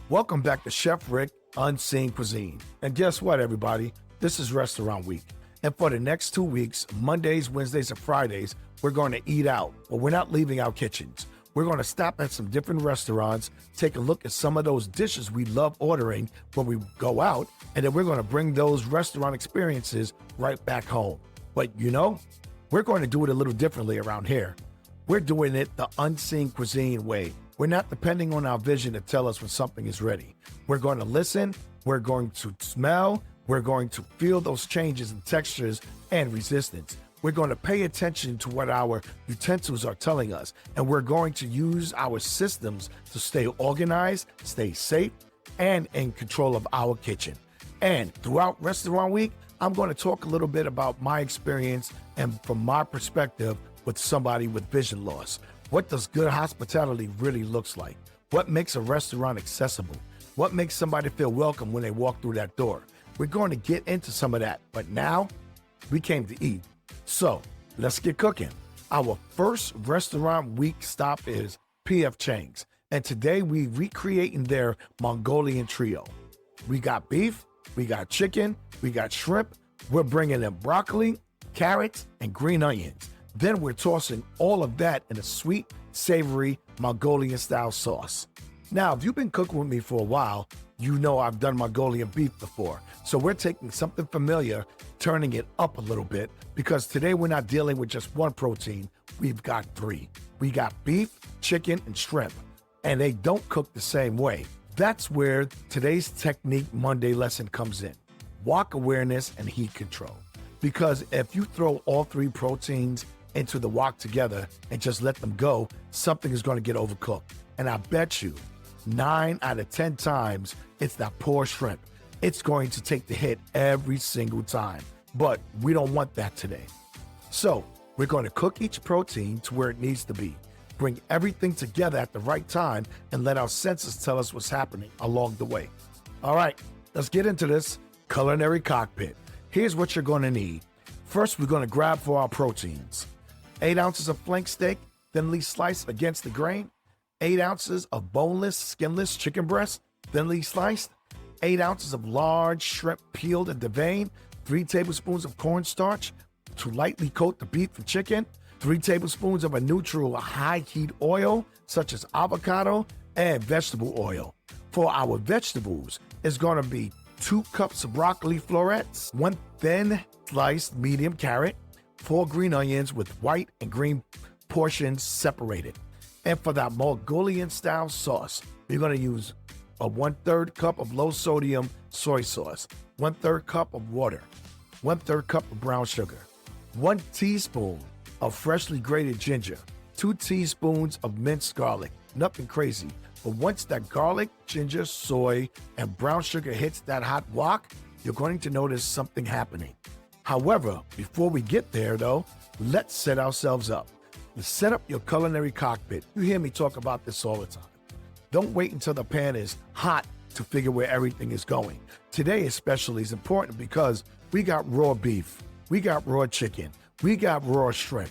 Welcome back to Chef Riq, Unseen Cuisine. And guess what, everybody? This is Restaurant Week. And for the next 2 weeks, Mondays, Wednesdays, and Fridays, we're going to eat out. But we're not leaving our kitchens. We're going to stop at some different restaurants, take a look at some of those dishes we love ordering when we go out, and then we're going to bring those restaurant experiences right back home. But we're going to do it a little differently around here. We're doing it the Unseen Cuisine way. We're not depending on our vision to tell us when something is ready. We're going to listen, we're going to smell, we're going to feel those changes in textures and resistance. We're going to pay attention to what our utensils are telling us, and we're going to use our systems to stay organized, stay safe, and in control of our kitchen. And throughout Restaurant Week, I'm going to talk a little bit about my experience and from my perspective with somebody with vision loss. What does good hospitality really looks like? What makes a restaurant accessible? What makes somebody feel welcome when they walk through that door? We're going to get into some of that, but now we came to eat. So let's get cooking. Our first Restaurant Week stop is P.F. Chang's, and today we recreating their Mongolian trio. We got beef, we got chicken, we got shrimp. We're bringing in broccoli, carrots, and green onions. Then we're tossing all of that in a sweet, savory Mongolian-style sauce. Now, if you've been cooking with me for a while, you know I've done Mongolian beef before. So we're taking something familiar, turning it up a little bit, because today we're not dealing with just one protein. We've got three. We got beef, chicken, and shrimp, and they don't cook the same way. That's where today's Technique Monday lesson comes in. Wok awareness and heat control. Because if you throw all three proteins into the wok together and just let them go, something is going to get overcooked. And I bet you 9 out of 10 times, it's that poor shrimp. It's going to take the hit every single time. But we don't want that today. So we're going to cook each protein to where it needs to be. Bring everything together at the right time and let our senses tell us what's happening along the way. All right, let's get into this culinary cockpit. Here's what you're going to need. First, we're going to grab for our proteins. 8 ounces of flank steak, thinly sliced against the grain. 8 ounces of boneless, skinless chicken breast, thinly sliced. 8 ounces of large shrimp peeled and deveined. 3 tablespoons of cornstarch to lightly coat the beef and chicken. 3 tablespoons of a neutral high-heat oil, such as avocado and vegetable oil. For our vegetables, it's going to be 2 cups of broccoli florets, 1 thin sliced medium carrot, 4 green onions with white and green portions separated. And for that Mongolian-style sauce, we're going to use a 1/3 cup of low-sodium soy sauce, 1/3 cup of water, 1/3 cup of brown sugar, 1 teaspoon of freshly grated ginger, 2 teaspoons of minced garlic. Nothing crazy. But once that garlic, ginger, soy, and brown sugar hits that hot wok, you're going to notice something happening. However, before we get there though, let's set ourselves up. Let's set up your culinary cockpit. You hear me talk about this all the time. Don't wait until the pan is hot to figure where everything is going. Today especially is important because we got raw beef, we got raw chicken, we got raw shrimp.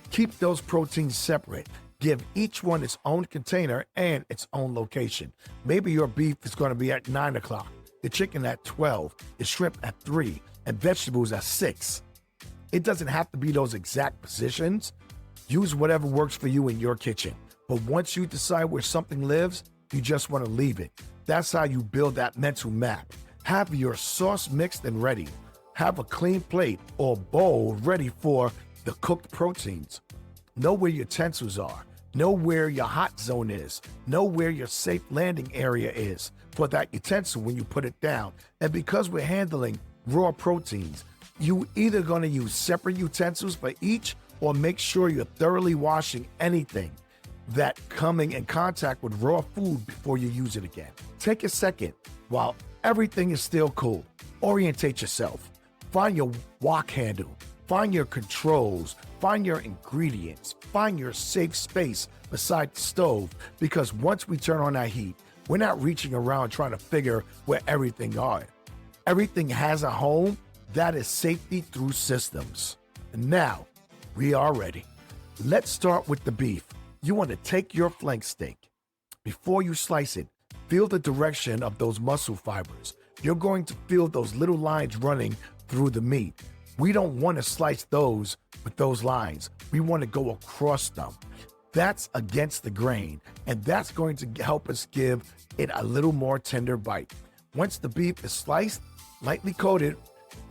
Keep those proteins separate. Give each one its own container and its own location. Maybe your beef is going to be at 9 o'clock, the chicken at 12, the shrimp at 3, and vegetables at 6. It doesn't have to be those exact positions. Use whatever works for you in your kitchen. But once you decide where something lives, you just want to leave it. That's how you build that mental map. Have your sauce mixed and ready. Have a clean plate or bowl ready for the cooked proteins. Know where your utensils are. Know where your hot zone is. Know where your safe landing area is for that utensil when you put it down. And because we're handling raw proteins, you either going to use separate utensils for each or make sure you're thoroughly washing anything that coming in contact with raw food before you use it again. Take a second while everything is still cool. Orientate yourself. Find your wok handle. Find your controls. Find your ingredients. Find your safe space beside the stove, because once we turn on that heat, we're not reaching around trying to figure where everything are. Everything has a home. That is safety through systems. And now, we are ready. Let's start with the beef. You want to take your flank steak. Before you slice it, Feel the direction of those muscle fibers. You're going to feel those little lines running through the meat. We don't want to slice those with those lines. We want to go across them. That's against the grain, and that's going to help us give it a little more tender bite. Once the beef is sliced, lightly coated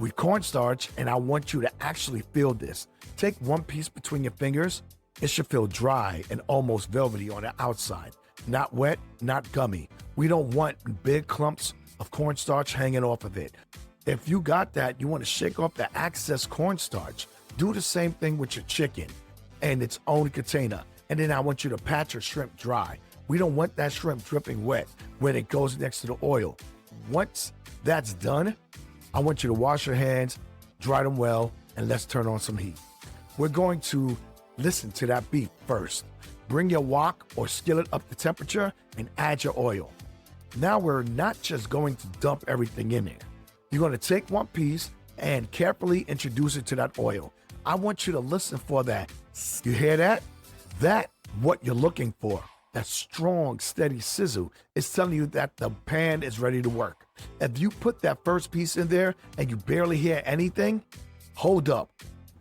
with cornstarch, and I want you to actually feel this. Take one piece between your fingers. It should feel dry and almost velvety on the outside. Not wet, not gummy. We don't want big clumps of cornstarch hanging off of it. If you got that, you want to shake off the excess cornstarch. Do the same thing with your chicken and its own container. And then I want you to pat your shrimp dry. We don't want that shrimp dripping wet when it goes next to the oil. Once that's done, I want you to wash your hands, dry them well, and let's turn on some heat. We're going to listen to that beef first. Bring your wok or skillet up to temperature and add your oil. Now we're not just going to dump everything in there. You're going to take one piece and carefully introduce it to that oil. I want you to listen for that. You hear that? That's what you're looking for. That strong, steady sizzle is telling you that the pan is ready to work. If you put that first piece in there and you barely hear anything, hold up.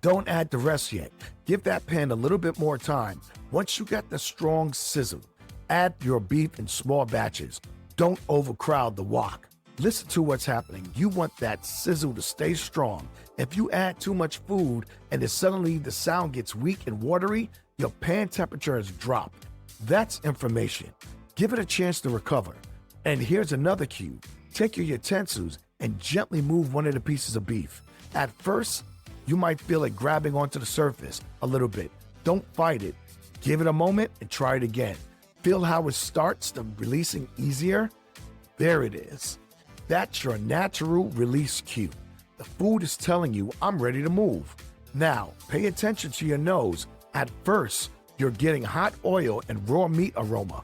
Don't add the rest yet. Give that pan a little bit more time. Once you got the strong sizzle, add your beef in small batches. Don't overcrowd the wok. Listen to what's happening. You want that sizzle to stay strong. If you add too much food and then suddenly the sound gets weak and watery, your pan temperature has dropped. That's information. Give it a chance to recover. And here's another cue. Take your utensils and gently move one of the pieces of beef. At first, you might feel it grabbing onto the surface a little bit. Don't fight it. Give it a moment and try it again. Feel how it starts to releasing easier? There it is. That's your natural release cue. The food is telling you, I'm ready to move. Now, pay attention to your nose. At first, you're getting hot oil and raw meat aroma.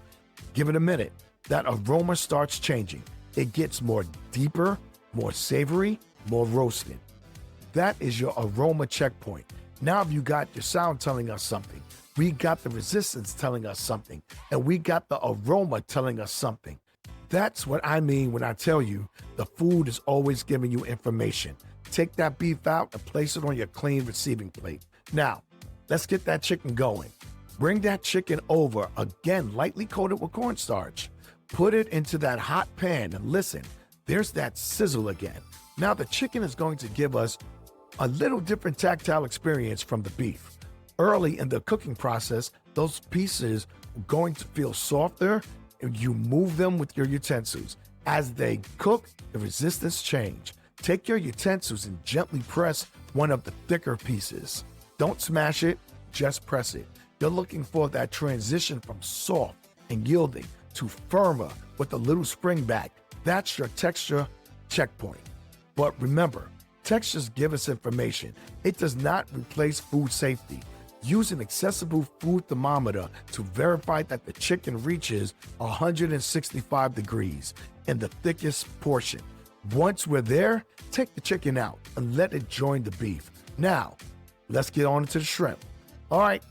Give it a minute. That aroma starts changing. It gets more deeper, more savory, more roasted. That is your aroma checkpoint. Now you got your sound telling us something. We got the resistance telling us something. And we got the aroma telling us something. That's what I mean when I tell you the food is always giving you information. Take that beef out and place it on your clean receiving plate. Now, let's get that chicken going. Bring that chicken over, again lightly coated with cornstarch. Put it into that hot pan and listen, there's that sizzle again. Now the chicken is going to give us a little different tactile experience from the beef. Early in the cooking process, those pieces are going to feel softer and you move them with your utensils. As they cook, the resistance change. Take your utensils and gently press one of the thicker pieces. Don't smash it, just press it. You're looking for that transition from soft and yielding to firmer with a little spring back. That's your texture checkpoint. But remember, textures give us information. It does not replace food safety. Use an accessible food thermometer to verify that the chicken reaches 165 degrees in the thickest portion. Once we're there, take the chicken out and let it join the beef. Now, let's get on to the shrimp. All right,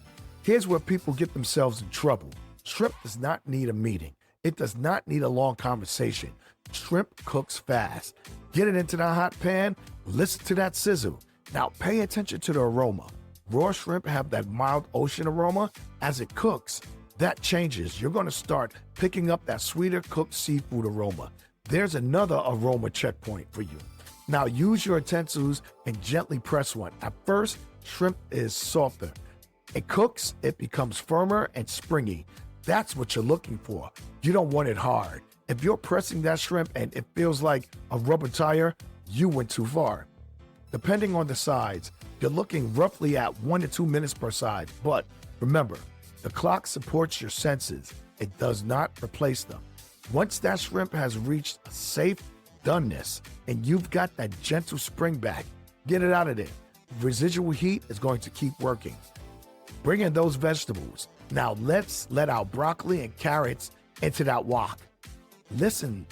here's where people get themselves in trouble. Shrimp does not need a meeting. It does not need a long conversation. Shrimp cooks fast. Get it into the hot pan, listen to that sizzle. Now pay attention to the aroma. Raw shrimp have that mild ocean aroma. As it cooks, that changes. You're going to start picking up that sweeter cooked seafood aroma. There's another aroma checkpoint for you. Now use your utensils and gently press one. At first, shrimp is softer. It cooks, it becomes firmer and springy. That's what you're looking for. You don't want it hard. If you're pressing that shrimp and it feels like a rubber tire, you went too far. Depending on the sides, you're looking roughly at 1 to 2 minutes per side. But remember, the clock supports your senses. It does not replace them. Once that shrimp has reached a safe doneness and you've got that gentle spring back, get it out of there. Residual heat is going to keep working. Bring in those vegetables. Now let's let our broccoli and carrots into that wok. Listen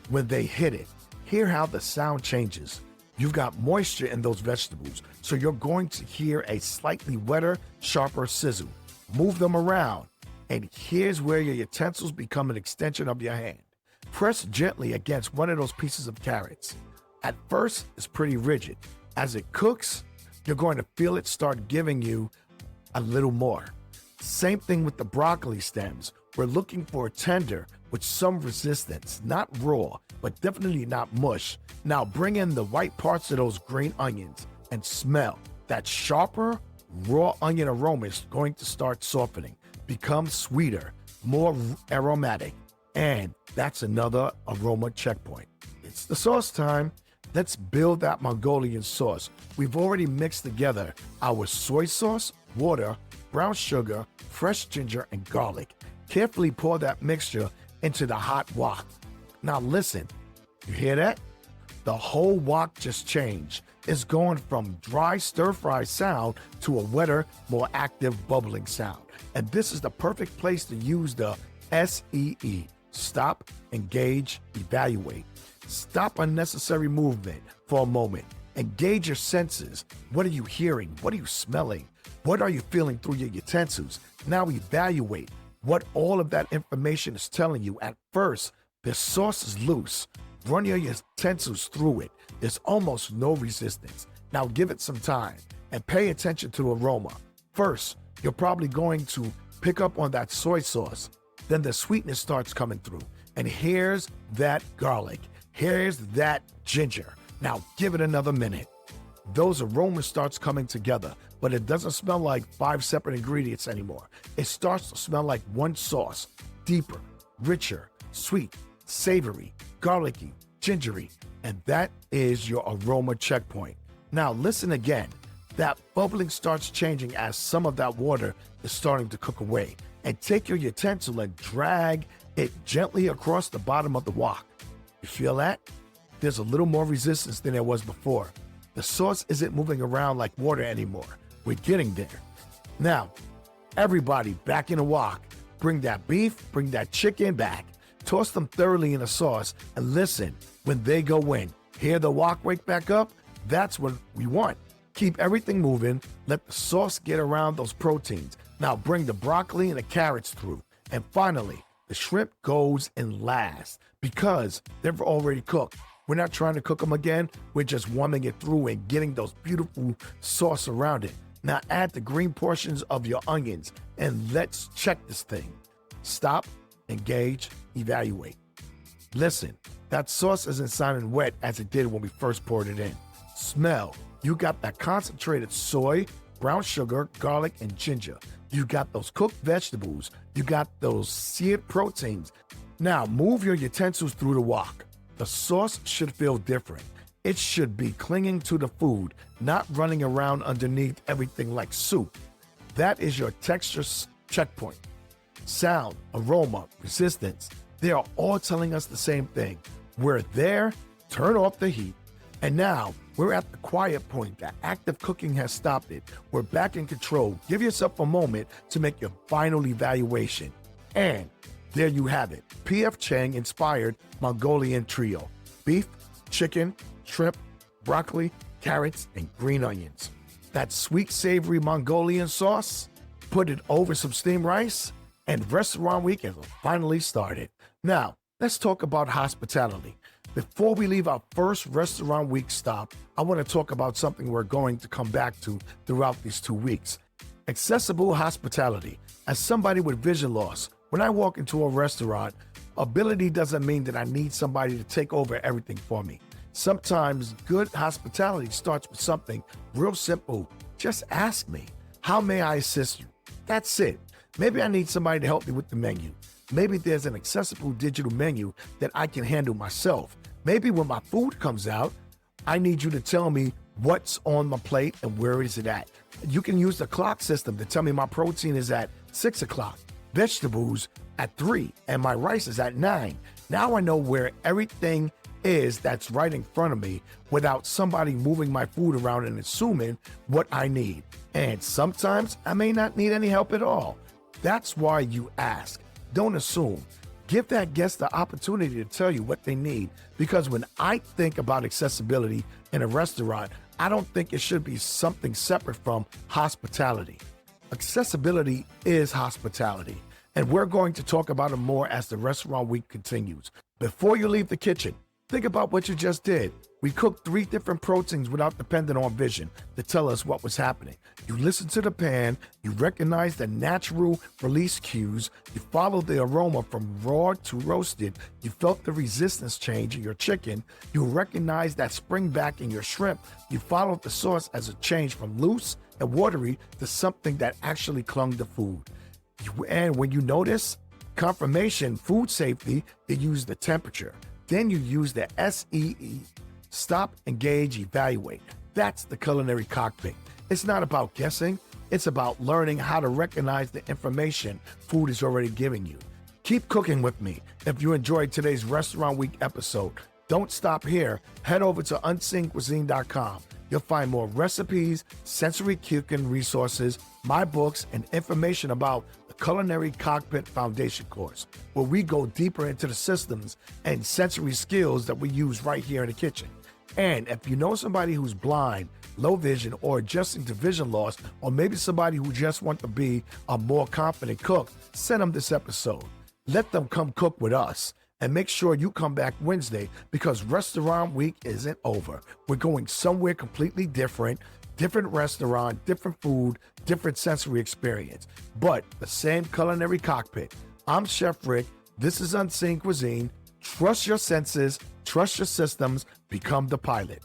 when they hit it. Hear how the sound changes. You've got moisture in those vegetables, so you're going to hear a slightly wetter, sharper sizzle. Move them around, and here's where your utensils become an extension of your hand. Press gently against one of those pieces of carrots. At first, it's pretty rigid. As it cooks, you're going to feel it start giving you a little more. Same thing with the broccoli stems. We're looking for tender with some resistance, not raw, but definitely not mush. Now bring in the white parts of those green onions and smell. That sharper, raw onion aroma is going to start softening, become sweeter, more aromatic, and that's another aroma checkpoint. It's the sauce time. Let's build that Mongolian sauce. We've already mixed together our soy sauce, water, brown sugar, fresh ginger, and garlic. Carefully pour that mixture into the hot wok. Now listen, you hear that? The whole wok just changed. It's going from dry stir-fry sound to a wetter, more active bubbling sound. And this is the perfect place to use the SEE. Stop, engage, evaluate. Stop unnecessary movement for a moment. Engage your senses. What are you hearing? What are you smelling? What are you feeling through your utensils? Now evaluate what all of that information is telling you. At first, the sauce is loose. Run your utensils through it. There's almost no resistance. Now give it some time and pay attention to the aroma. First, you're probably going to pick up on that soy sauce. Then the sweetness starts coming through. And here's that garlic. Here's that ginger. Now give it another minute. Those aromas starts coming together, but it doesn't smell like 5 separate ingredients anymore. It starts to smell like one sauce, deeper, richer, sweet, savory, garlicky, gingery, and that is your aroma checkpoint. Now listen again. That bubbling starts changing as some of that water is starting to cook away. And take your utensil and drag it gently across the bottom of the wok. You feel that? There's a little more resistance than there was before. The sauce isn't moving around like water anymore. We're getting there. Now, everybody back in the wok. Bring that beef, bring that chicken back. Toss them thoroughly in the sauce and listen when they go in. Hear the wok wake back up? That's what we want. Keep everything moving. Let the sauce get around those proteins. Now bring the broccoli and the carrots through. And finally, the shrimp goes in last because they've already cooked. We're not trying to cook them again. We're just warming it through and getting those beautiful sauce around it. Now add the green portions of your onions and let's check this thing. Stop, engage, evaluate. Listen, that sauce isn't sounding wet as it did when we first poured it in. Smell, you got that concentrated soy, brown sugar, garlic, and ginger. You got those cooked vegetables. You got those seared proteins. Now move your utensils through the wok. The sauce should feel different. It should be clinging to the food, not running around underneath everything like soup. That is your texture checkpoint. Sound, aroma, resistance, they are all telling us the same thing. We're there, turn off the heat. And now we're at the quiet point. The active cooking has stopped it. We're back in control. Give yourself a moment to make your final evaluation. And there you have it. P.F. Chang inspired Mongolian trio. Beef, chicken, shrimp, broccoli, carrots, and green onions. That sweet, savory Mongolian sauce, put it over some steamed rice, and restaurant week has finally started. Now, let's talk about hospitality. Before we leave our first restaurant week stop, I want to talk about something we're going to come back to throughout these 2 weeks. Accessible hospitality. As somebody with vision loss, when I walk into a restaurant, ability doesn't mean that I need somebody to take over everything for me. Sometimes good hospitality starts with something real simple. Just ask me, how may I assist you? That's it. Maybe I need somebody to help me with the menu. Maybe there's an accessible digital menu that I can handle myself. Maybe when my food comes out, I need you to tell me what's on my plate and where is it at. You can use the clock system to tell me my protein is at 6 o'clock, vegetables at 3, and my rice is at 9. Now I know where everything is that's right in front of me without somebody moving my food around and assuming what I need. And sometimes I may not need any help at all. That's why you ask. Don't assume. Give that guest the opportunity to tell you what they need. Because when I think about accessibility in a restaurant, I don't think it should be something separate from hospitality. Accessibility is hospitality. And we're going to talk about it more as the restaurant week continues. Before you leave the kitchen, think about what you just did. We cooked 3 different proteins without depending on vision to tell us what was happening. You listened to the pan, you recognized the natural release cues, you followed the aroma from raw to roasted, you felt the resistance change in your chicken, you recognized that spring back in your shrimp, you followed the sauce as it changed from loose and watery to something that actually clung to food. And when you notice confirmation, food safety, you use the temperature. Then you use the SEE. Stop, engage, evaluate. That's the culinary cockpit. It's not about guessing. It's about learning how to recognize the information food is already giving you. Keep cooking with me. If you enjoyed today's Restaurant Week episode, don't stop here. Head over to unseencuisine.com. You'll find more recipes, sensory cooking resources, my books, and information about the Culinary Cockpit Foundation course, where we go deeper into the systems and sensory skills that we use right here in the kitchen. And if you know somebody who's blind, low vision, or adjusting to vision loss, or maybe somebody who just wants to be a more confident cook, send them this episode. Let them come cook with us. And make sure you come back Wednesday, because Restaurant Week isn't over. We're going somewhere completely different restaurant, different food, different sensory experience, but the same culinary cockpit. I'm Chef Riq. This is Unseen Cuisine. Trust your senses, trust your systems, become the pilot.